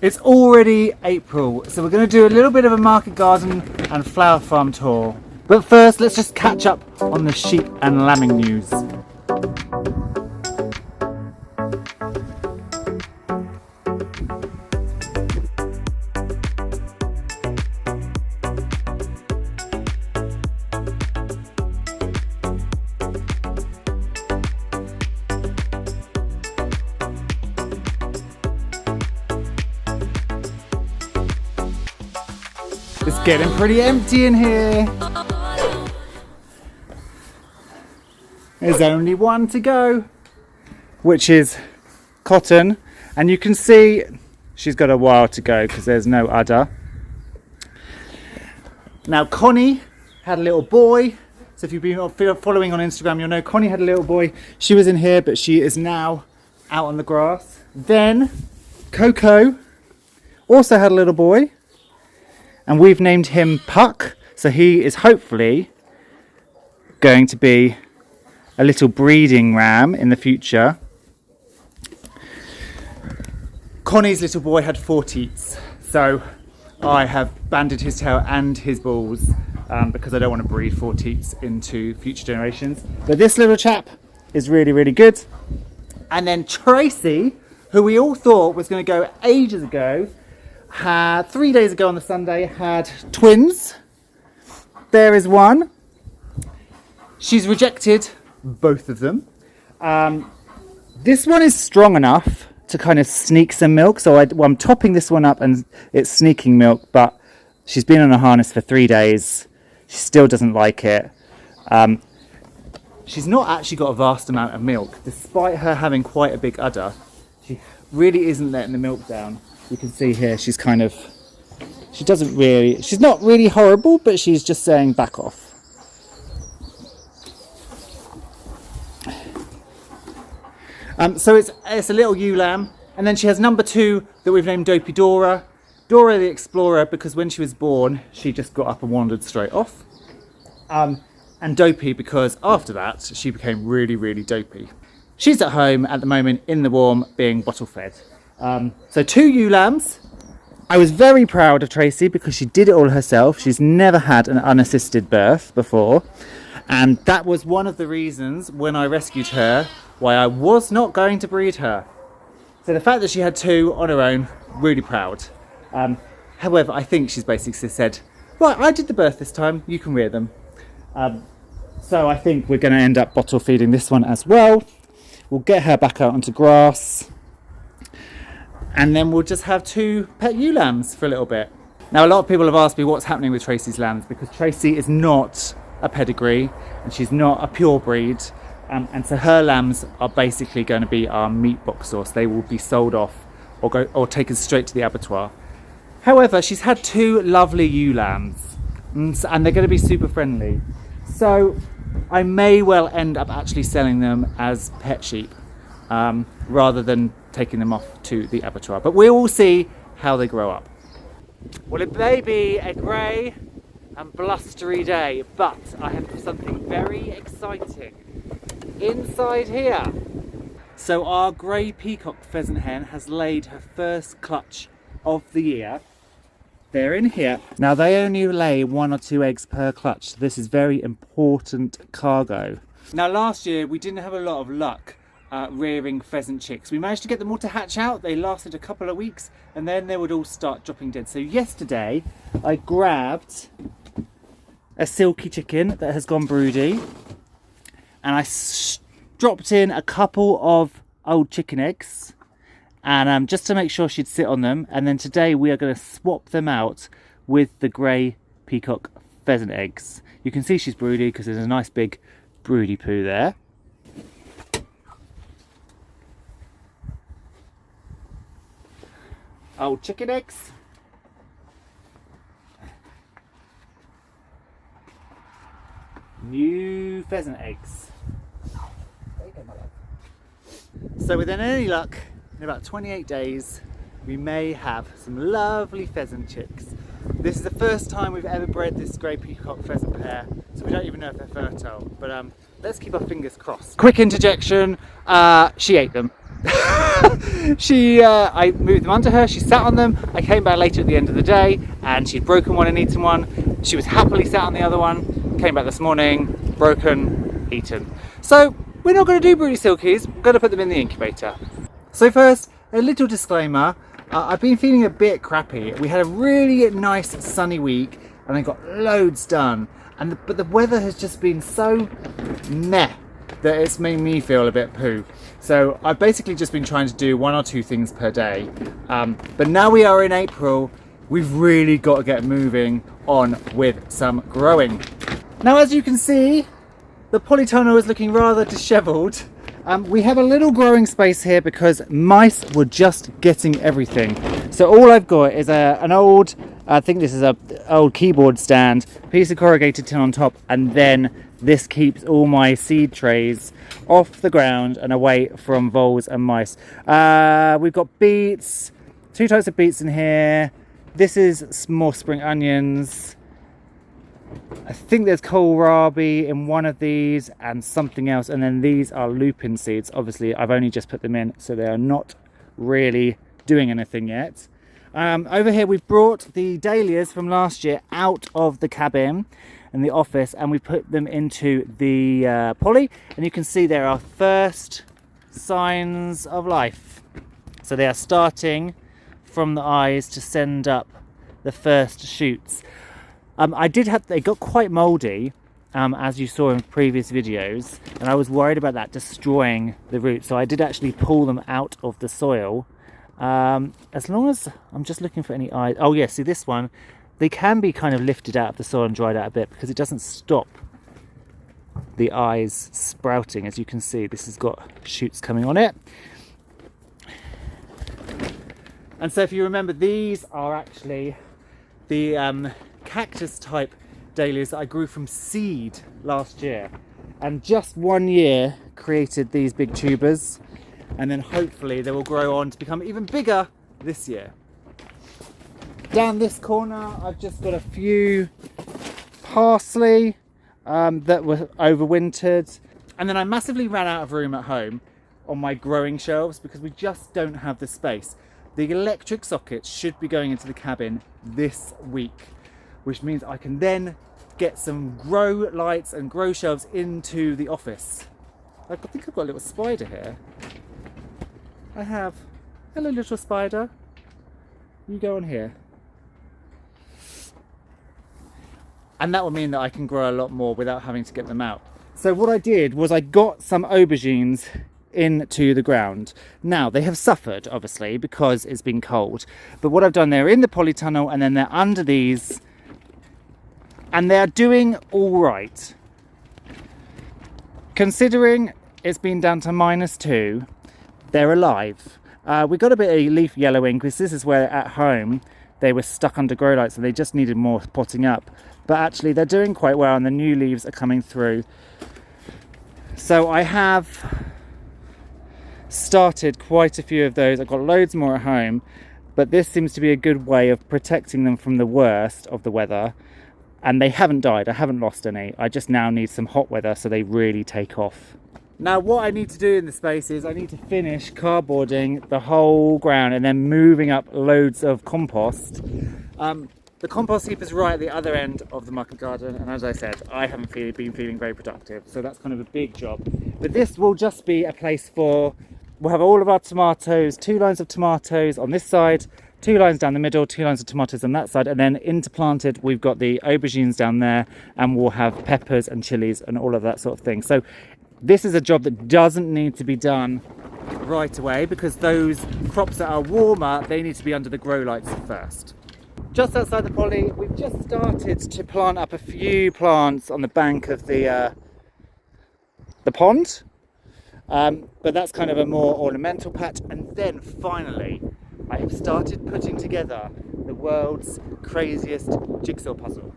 It's already April, so we're going to do a little bit of a market garden and flower farm tour. But first, let's just catch up on the sheep and lambing news. It's getting pretty empty in here. There's only one to go, which is Cotton. And you can see she's got a while to go because there's no udder. Now Connie had a little boy. So if you've been following on Instagram, you'll know Connie had a little boy. She was in here, but she is now out on the grass. Then Coco also had a little boy. And we've named him Puck, so he is hopefully going to be a little breeding ram in the future. Connie's little boy had 4 teats, so I have banded his tail and his balls because I don't want to breed 4 teats into future generations. But this little chap is really, really good. And then Tracy, who we all thought was going to go ages ago, had 3 days ago on the Sunday, had twins. There is one. She's rejected both of them. This one is strong enough to kind of sneak some milk, so I'm topping this one up and it's sneaking milk, but she's been on a harness for 3 days. She still doesn't like it. She's not actually got a vast amount of milk, despite her having quite a big udder. She really isn't letting the milk down. You can see here she's not really horrible, but she's just saying back off. So it's a little ewe lamb, and then she has number 2 that we've named Dopey Dora. Dora the Explorer, because when she was born she just got up and wandered straight off. And Dopey because after that she became really, really dopey. She's at home at the moment in the warm being bottle fed. So 2 ewe lambs. I was very proud of Tracy because she did it all herself. She's never had an unassisted birth before. And that was one of the reasons when I rescued her why I was not going to breed her. So the fact that she had 2 on her own, really proud. However, I think she's basically said, right, I did the birth this time, you can rear them. So I think we're going to end up bottle feeding this one as well. We'll get her back out onto grass. And then we'll just have 2 pet ewe lambs for a little bit. Now, a lot of people have asked me what's happening with Tracy's lambs because Tracy is not a pedigree and she's not a pure breed. And so her lambs are basically going to be our meat box source. They will be sold off or taken straight to the abattoir. However, she's had 2 lovely ewe lambs and they're going to be super friendly. So I may well end up actually selling them as pet sheep rather than taking them off to the abattoir, but we will see how they grow up. Well, it may be a grey and blustery day, but I have something very exciting inside here. So our grey peacock pheasant hen has laid her first clutch of the year. They're in here. Now they only lay 1 or 2 eggs per clutch, so this is very important cargo. Now last year we didn't have a lot of luck rearing pheasant chicks. We managed to get them all to hatch out. They lasted a couple of weeks and then they would all start dropping dead. So yesterday I grabbed a silky chicken that has gone broody and I dropped in a couple of old chicken eggs and just to make sure she'd sit on them, and then today we are going to swap them out with the grey peacock pheasant eggs. You can see she's broody because there's a nice big broody poo there. Old chicken eggs. New pheasant eggs. So within any luck, in about 28 days, we may have some lovely pheasant chicks. This is the first time we've ever bred this grey peacock pheasant pair, so we don't even know if they're fertile, but let's keep our fingers crossed. Quick interjection, she ate them. I moved them under her, she sat on them, I came back later at the end of the day and she'd broken one and eaten one. She was happily sat on the other one, came back this morning, broken, eaten. So we're not going to do broody silkies, we're going to put them in the incubator. So first, a little disclaimer, I've been feeling a bit crappy. We had a really nice sunny week and I got loads done, but the weather has just been so meh that it's made me feel a bit poo. So I've basically just been trying to do 1 or 2 things per day. But now we are in April, we've really got to get moving on with some growing. Now, as you can see, the polytunnel is looking rather dishevelled. We have a little growing space here because mice were just getting everything. So all I've got is an old, I think this is an old keyboard stand, piece of corrugated tin on top, and then this keeps all my seed trays off the ground and away from voles and mice. We've got beets, 2 types of beets in here. This is more spring onions. I think there's kohlrabi in one of these and something else. And then these are lupin seeds. Obviously, I've only just put them in, so they are not really doing anything yet. Over here, we've brought the dahlias from last year out of the cabin and the office, and we put them into the poly, and you can see there are first signs of life. So they are starting from the eyes to send up the first shoots. They got quite mouldy, as you saw in previous videos, and I was worried about that destroying the roots, so I did actually pull them out of the soil. As long as I'm just looking for any eyes. Oh yeah, see this one, they can be kind of lifted out of the soil and dried out a bit because it doesn't stop the eyes sprouting. As you can see, this has got shoots coming on it. And so if you remember, these are actually the cactus type dahlias that I grew from seed last year, and just 1 year created these big tubers, and then hopefully they will grow on to become even bigger this year. Down this corner I've just got a few parsley that were overwintered, and then I massively ran out of room at home on my growing shelves because we just don't have the space. The electric sockets should be going into the cabin this week, which means I can then get some grow lights and grow shelves into the office. I think I've got a little spider here. I have. Hello, little spider. You go on here. And that will mean that I can grow a lot more without having to get them out. So what I did was I got some aubergines into the ground. Now they have suffered obviously because it's been cold, but what I've done, they're in the polytunnel and then they're under these, and they're doing all right. Considering it's been down to -2, they're alive. We got a bit of leaf yellowing because this is where at home they were stuck under grow lights and they just needed more potting up, but actually they're doing quite well and the new leaves are coming through. So I have started quite a few of those. I've got loads more at home, but this seems to be a good way of protecting them from the worst of the weather, and they haven't died. I haven't lost any. I just now need some hot weather so they really take off. Now what I need to do in the space is I need to finish cardboarding the whole ground and then moving up loads of compost. The compost heap is right at the other end of the market garden, and as I said, I haven't been feeling very productive, so that's kind of a big job. But this will just be a place for, we'll have all of our tomatoes, 2 lines of tomatoes on this side, 2 lines down the middle, 2 lines of tomatoes on that side, and then interplanted we've got the aubergines down there, and we'll have peppers and chilies and all of that sort of thing. So this is a job that doesn't need to be done right away because those crops that are warmer, they need to be under the grow lights first. Just outside the poly, we've just started to plant up a few plants on the bank of the pond, but that's kind of a more ornamental patch. And then finally, I have started putting together the world's craziest jigsaw puzzle.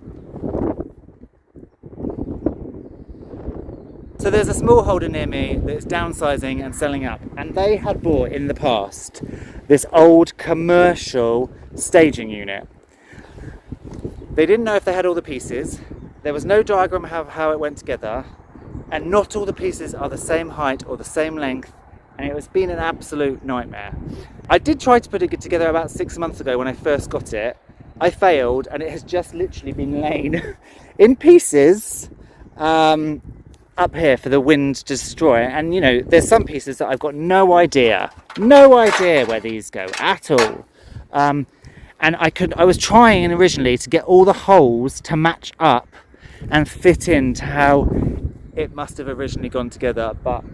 So there's a smallholder near me that's downsizing and selling up, and they had bought in the past this old commercial staging unit. They didn't know if they had all the pieces, there was no diagram of how it went together, and not all the pieces are the same height or the same length and it has been an absolute nightmare. I did try to put it together about 6 months ago when I first got it. I failed, and it has just literally been laying in pieces up here for the wind to destroy. And you know, there's some pieces that I've got no idea where these go at all. And I was trying originally to get all the holes to match up and fit into how it must have originally gone together, but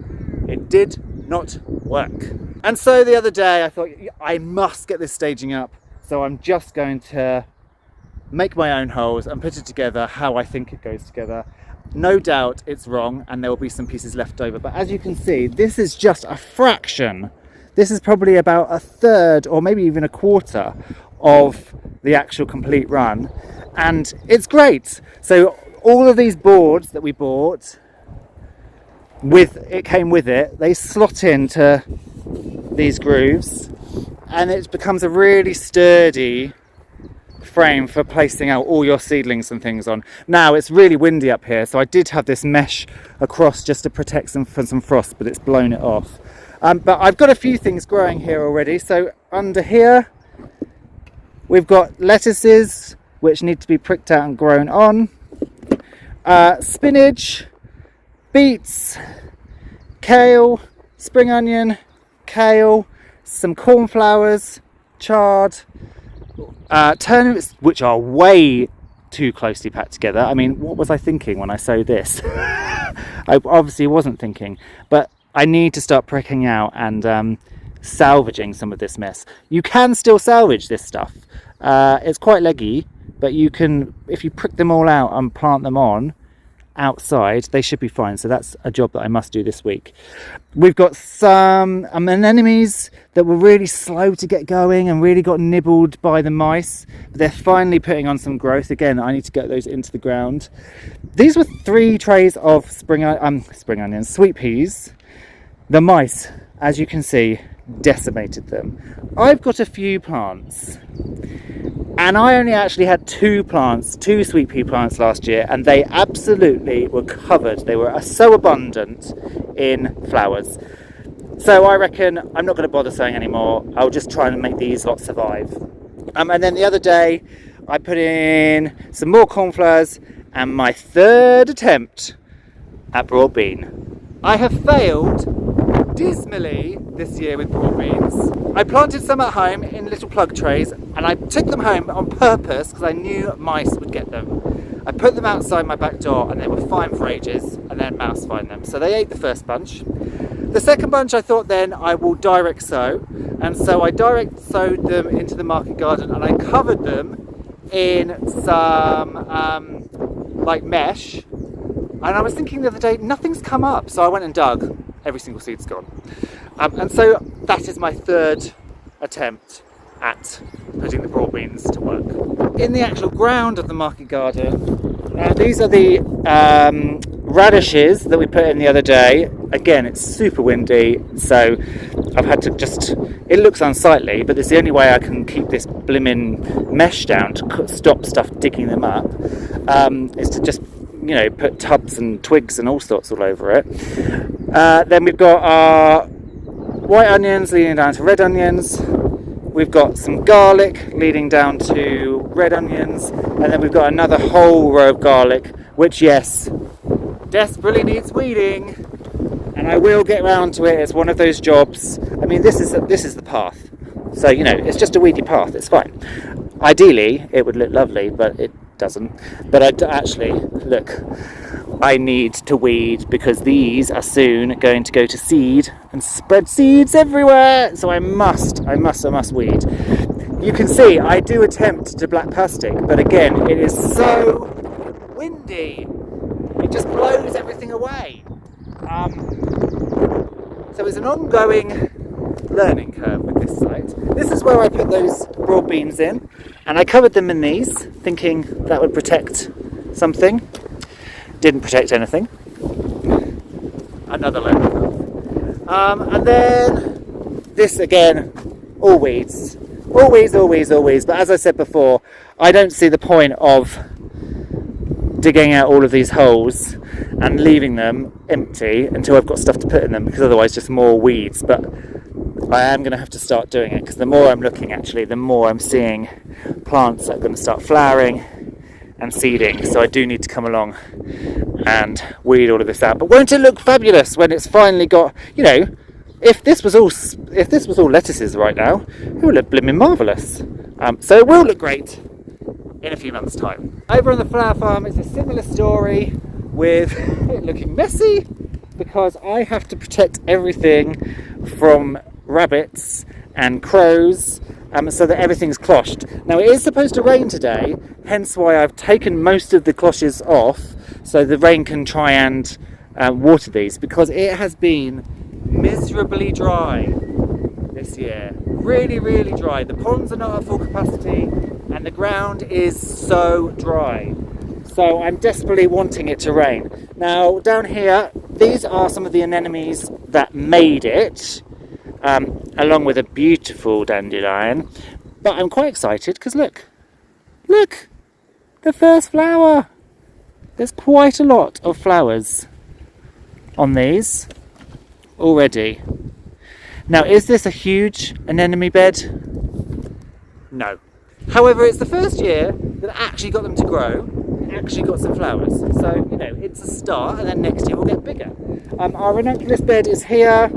it did not work. And so the other day I thought, I must get this staging up, so I'm just going to make my own holes and put it together how I think it goes together. No doubt it's wrong and there will be some pieces left over, but as you can see, this is just a fraction. This is probably about a third or maybe even a quarter of the actual complete run, and it's great. So all of these boards that we bought, came with it, they slot into these grooves, and it becomes a really sturdy frame for placing out all your seedlings and things on. Now it's really windy up here, so I did have this mesh across just to protect them from some frost, but it's blown it off. But I've got a few things growing here already. So under here we've got lettuces which need to be pricked out and grown on, spinach, beets, kale, spring onion, kale, some cornflowers, chard, turnips, which are way too closely packed together. I mean, what was I thinking when I sowed this? I obviously wasn't thinking, but I need to start pricking out and salvaging some of this mess. You can still salvage this stuff. It's quite leggy, but you can, if you prick them all out and plant them on outside, they should be fine. So that's a job that I must do this week. We've got some anemones that were really slow to get going and really got nibbled by the mice, but they're finally putting on some growth again. I need to get those into the ground. These were 3 trays of spring onions, sweet peas. The mice, as you can see, decimated them. I've got a few plants, and I only actually had 2 sweet pea plants last year, and they absolutely were covered. They were so abundant in flowers. So I reckon I'm not going to bother sowing anymore. I'll just try and make these lots survive. And then the other day I put in some more cornflowers and my 3rd attempt at broad bean. I have failed dismally this year with broad beans. I planted some at home in little plug trays, and I took them home on purpose because I knew mice would get them. I put them outside my back door and they were fine for ages, and then mouse find them. So they ate the first bunch. The second bunch I thought then I will direct sow, and so I direct sowed them into the market garden, and I covered them in some like mesh. And I was thinking the other day, nothing's come up, so I went and dug. Every single seed's gone. And so that is my 3rd attempt at putting the broad beans to work. In the actual ground of the market garden, these are the radishes that we put in the other day. Again, it's super windy, so I've had to it looks unsightly, but it's the only way I can keep this blimmin' mesh down to stop stuff digging them up, is to just, you know, put tubs and twigs and all sorts all over it. Then we've got our white onions leading down to red onions. We've got some garlic leading down to red onions. And then we've got another whole row of garlic, which, yes, desperately needs weeding. And I will get round to it. It's one of those jobs. I mean, this is the path. So, you know, it's just a weedy path. It's fine. Ideally, it would look lovely, but it doesn't. But actually, look, I need to weed because these are soon going to go to seed and spread seeds everywhere. So I must weed. You can see I do attempt to black plastic, but again, it is so windy. It just blows everything away. So it's an ongoing learning curve with this site. This is where I put those broad beans in, and I covered them in these, thinking that would protect something. Didn't protect anything. Another learning curve. And then this again, all weeds. But as I said before, I don't see the point of digging out all of these holes and leaving them. empty until I've got stuff to put in them, because otherwise just more weeds. But I am going to have to start doing it, because the more I'm looking, actually, the more I'm seeing plants that are going to start flowering and seeding. So I do need to come along and weed all of this out. But won't it look fabulous when it's finally got, you know, if this was all lettuces right now, it would look blimmin' marvellous. So it will look great in a few months' time. Over on the flower farm, it's a similar story, with it looking messy, because I have to protect everything from rabbits and crows, so that everything's closhed. Now it is supposed to rain today, hence why I've taken most of the cloches off, so the rain can try and water these, because it has been miserably dry this year. Really, really dry. The ponds are not at full capacity and the ground is so dry. So I'm desperately wanting it to rain. Now down here, these are some of the anemones that made it, along with a beautiful dandelion. But I'm quite excited because look, the first flower. There's quite a lot of flowers on these already. Now, is this a huge anemone bed? No. However, it's the first year that I actually got them to grow, actually got some flowers. So, you know, it's a start, and then next year we'll get bigger. Our ranunculus bed is here.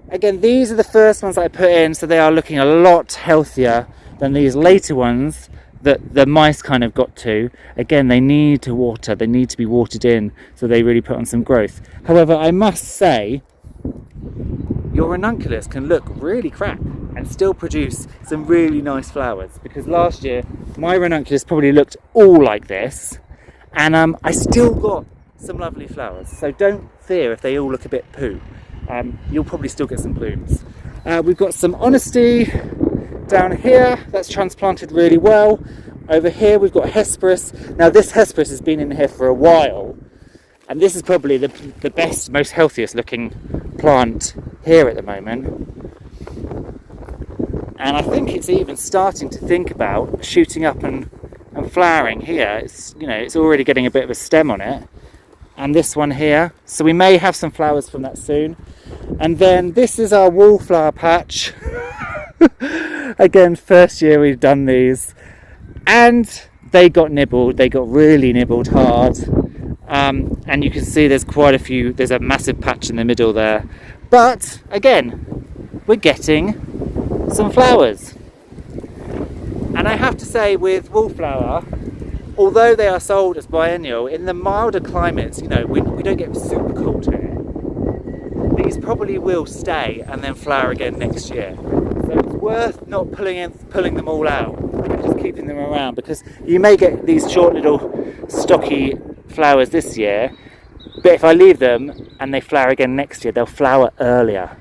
Again, these are the first ones that I put in, so they are looking a lot healthier than these later ones that the mice kind of got to. Again, they need to water, they need to be watered in, so they really put on some growth. However, I must say, your ranunculus can look really crap and still produce some really nice flowers, because last year my ranunculus probably looked all like this, and I still got some lovely flowers. So don't fear if they all look a bit poo. You'll probably still get some blooms. We've got some honesty down here that's transplanted really well. Over here we've got Hesperus. Now this Hesperus has been in here for a while, and this is probably the best, most healthiest looking plant here at the moment. And I think it's even starting to think about shooting up and flowering here. It's, you know, it's already getting a bit of a stem on it. And this one here, so we may have some flowers from that soon. And then this is our wallflower patch. Again, first year we've done these, and they got nibbled. They got really nibbled hard, and you can see there's quite a few. There's a massive patch in the middle there, but again, we're getting some flowers. And I have to say, with wallflower, although they are sold as biennial, in the milder climates, you know, we don't get super cold here. These probably will stay and then flower again next year. So it's worth not pulling them all out, just keeping them around, because you may get these short little stocky flowers this year, but if I leave them and they flower again next year, they'll flower earlier,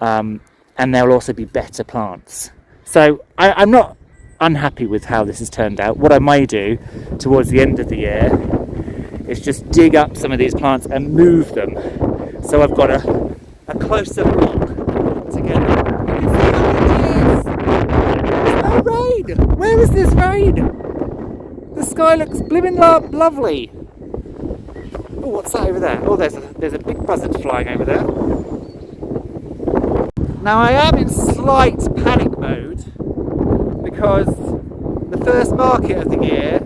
and they'll also be better plants. So I'm not unhappy with how this has turned out. What I may do towards the end of the year is just dig up some of these plants and move them, so I've got a closer look together. You can see how it is. There's no rain. Where is this rain? The sky looks blimmin' lovely. Oh, what's that over there? Oh, there's a big buzzard flying over there. Now I am in slight panic mode, because the first market of the year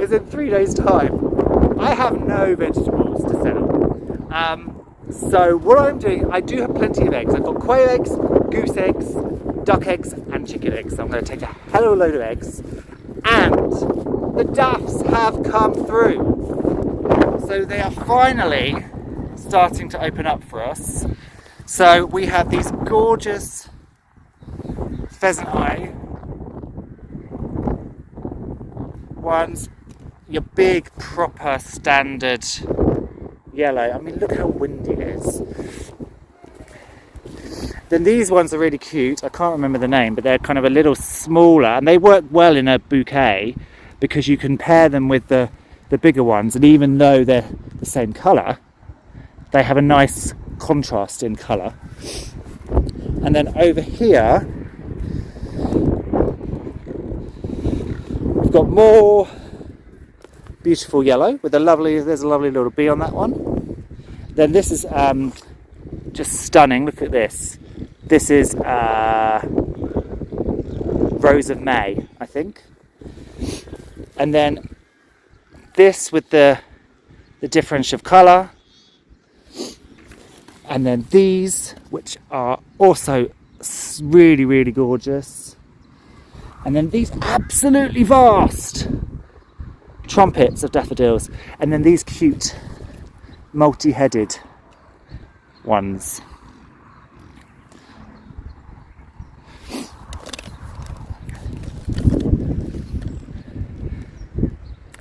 is in 3 days' time. I have no vegetables to sell. So what I'm doing, I do have plenty of eggs. I've got quail eggs, goose eggs, duck eggs and chicken eggs. So I'm going to take a hell of a load of eggs. And the duffs have come through. So they are finally starting to open up for us. So we have these gorgeous pheasant eye ones, your big proper standard yellow. I mean, look how windy it is. Then these ones are really cute. I can't remember the name, but they're kind of a little smaller, and they work well in a bouquet because you can pair them with the bigger ones, and even though they're the same colour, they have a nice contrast in colour. And then over here we've got more beautiful yellow with there's a lovely little bee on that one. Then this is just stunning. Look at this. This is Rose of May, I think. And then this with the difference of colour. And then these, which are also really, really gorgeous. And then these absolutely vast trumpets of daffodils. And then these cute multi-headed ones.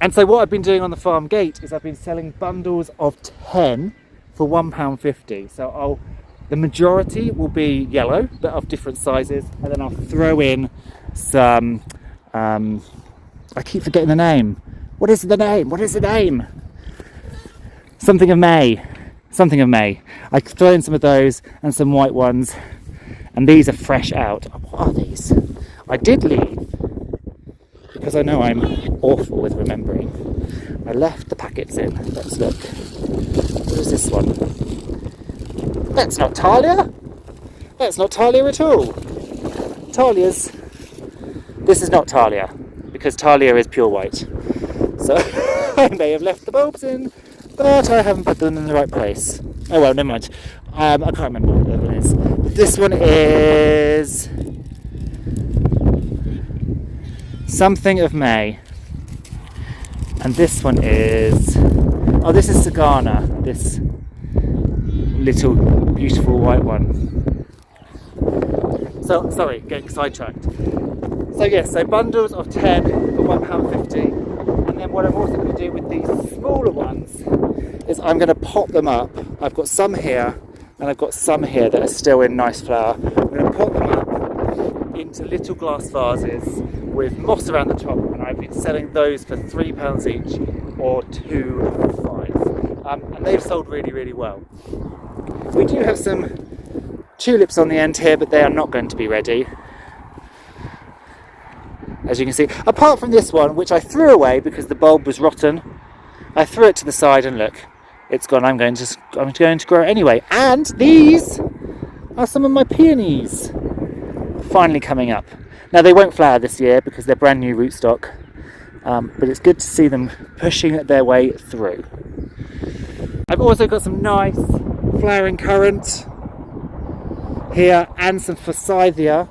And so what I've been doing on the farm gate is I've been selling bundles of 10 for £1.50. So the majority will be yellow, but of different sizes, and then I'll throw in some, I keep forgetting the name. What is the name? Something of May. I throw in some of those and some white ones, and these are fresh out. What are these? I did leave, because I know I'm awful with remembering. I left the packets in. Let's look. What is this one? That's not Talia. That's not Talia at all. This is not Talia, because Talia is pure white. So I may have left the bulbs in, but I haven't put them in the right place. Oh well, never mind. I can't remember what the other one is. This one is Something of May. And this one is... Oh, this is Sagana. This little beautiful white one. So, sorry, getting sidetracked. So yes, so bundles of 10 for £1.50. And then what I'm also going to do with these smaller ones is I'm going to pop them up. I've got some here, and I've got some here that are still in nice flower. I'm going to pop them up into little glass vases with moss around the top, and I've been selling those for £3 each or 2 for 5. And they've sold really, really well. We do have some tulips on the end here, but they are not going to be ready, as you can see. Apart from this one, which I threw away because the bulb was rotten. I threw it to the side, and look, it's gone. I'm going to grow it anyway. And these are some of my peonies finally coming up. Now they won't flower this year because they're brand new rootstock, but it's good to see them pushing their way through. I've also got some nice flowering currant here and some forsythia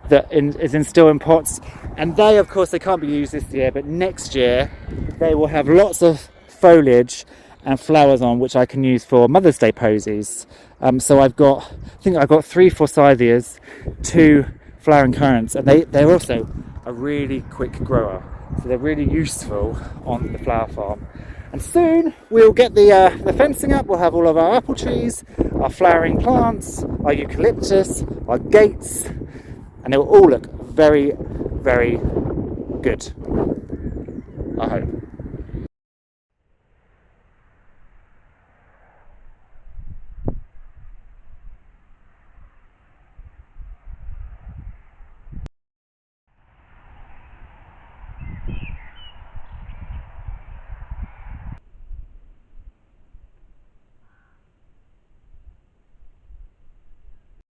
that is still in pots, and they, of course, they can't be used this year, but next year they will have lots of foliage and flowers on, which I can use for Mother's Day posies. So I think I've got 3 forsythias, 2 flowering currants, and they're also a really quick grower, so they're really useful on the flower farm. And soon we'll get the fencing up. We'll have all of our apple trees, our flowering plants, our eucalyptus, our gates, and they will all look very, very good, I hope.